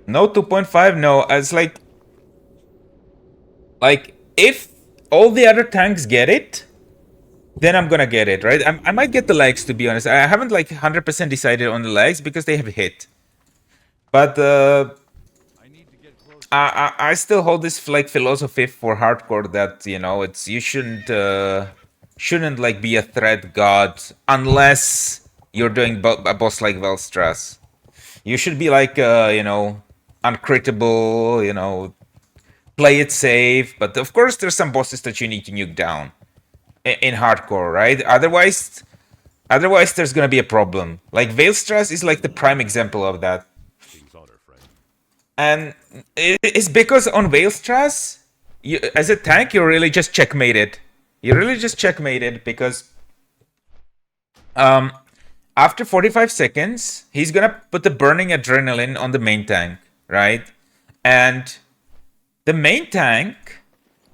No 2.5, no. It's like if all the other tanks get it, then I'm gonna get it, right? I might get the legs, to be honest. I haven't like 100% decided on the legs because they have hit. But I still hold this like philosophy for hardcore that it's you shouldn't like be a threat god unless you're doing a boss like Vaelastrasz. You should be like uncrittable, play it safe. But of course, there's some bosses that you need to nuke down in hardcore, right? Otherwise, there's gonna be a problem. Like Vaelastrasz is like the prime example of that. And it's because on Vaelastrasz, as a tank, you're really just checkmated. You really just checkmated because um, after 45 seconds, he's gonna put the burning adrenaline on the main tank, right? And the main tank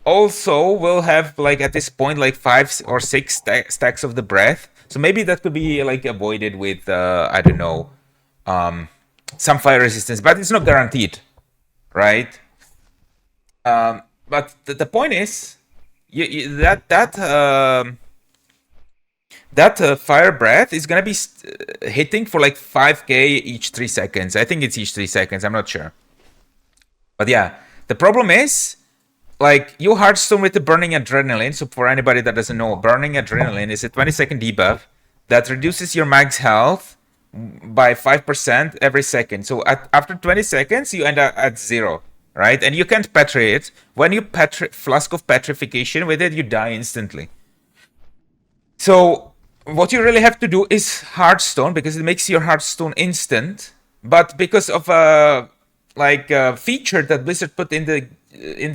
also will have like at this point like 5 or 6 stacks of the breath. So maybe that could be like avoided with I don't know, some fire resistance, but it's not guaranteed, right? But the point is, that fire breath is gonna be hitting for like 5k each 3 seconds. I think it's each 3 seconds. I'm not sure, but yeah, the problem is like you Hearthstone with the burning adrenaline. So for anybody that doesn't know, burning adrenaline is a 20-second debuff that reduces your max health by 5% every second. So after 20 seconds, you end up at 0, right? And you can't petri it. When you Flask of Petrification with it, you die instantly. So what you really have to do is Hearthstone because it makes your Hearthstone instant. But because of a feature that Blizzard put in the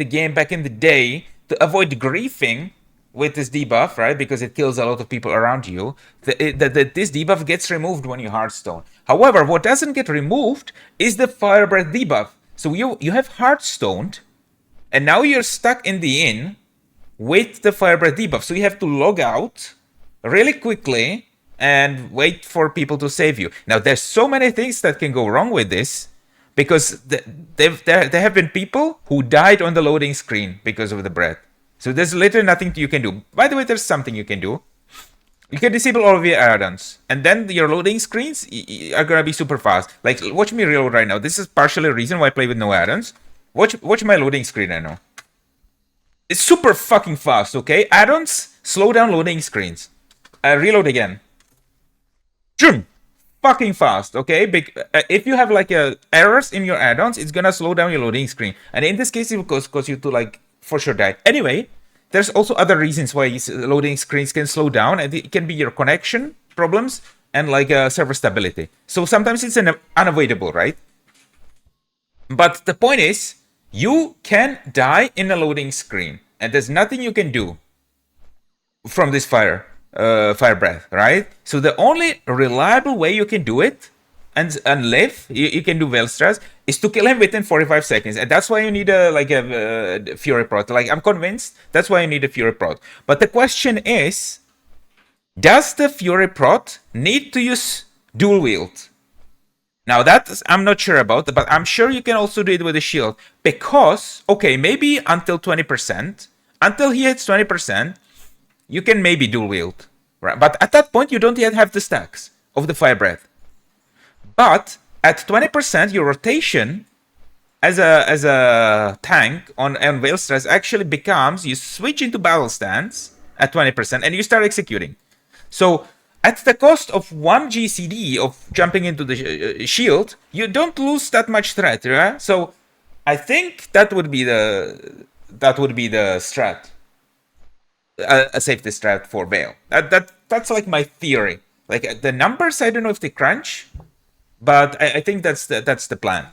game back in the day to avoid griefing with this debuff, right? Because it kills a lot of people around you. This debuff gets removed when you Hearthstone. However, what doesn't get removed is the Fire Breath debuff. So you have Hearthstoned, and now you're stuck in the inn with the Fire Breath debuff. So you have to log out really quickly and wait for people to save you. Now, there's so many things that can go wrong with this because there have been people who died on the loading screen because of the breath. So there's literally nothing you can do. By the way, there's something you can do. You can disable all of your add-ons, and then your loading screens are gonna be super fast. Like, watch me reload right now. This is partially a reason why I play with no add-ons. Watch my loading screen right now. It's super fucking fast, okay? Add-ons slow down loading screens. Reload again. Zoom! Fucking fast, okay? If you have like errors in your add-ons, it's gonna slow down your loading screen. And in this case, it will cause you to like for sure die. Anyway, there's also other reasons why loading screens can slow down, and it can be your connection problems and like server stability. So sometimes it's unavoidable, right? But the point is, you can die in a loading screen, and there's nothing you can do from this fire breath, right? So the only reliable way you can do it and live, you can do Vaelastrasz, is to kill him within 45 seconds, and that's why you need a Fury Prot. Like, I'm convinced that's why you need a Fury Prot. But the question is, does the Fury Prot need to use dual wield? Now that I'm not sure about, but I'm sure you can also do it with a shield. Because, okay, maybe until 20%, until he hits 20%, you can maybe dual wield. Right? But at that point, you don't yet have the stacks of the Fire Breath. But at 20%, your rotation as a tank on Vaelastrasz actually becomes, you switch into battle stance at 20% and you start executing. So at the cost of 1 GCD of jumping into the shield, you don't lose that much threat, right? So I think that would be the strat, a safety strat for Veil. That's like my theory. Like the numbers, I don't know if they crunch, but I think that's the plan.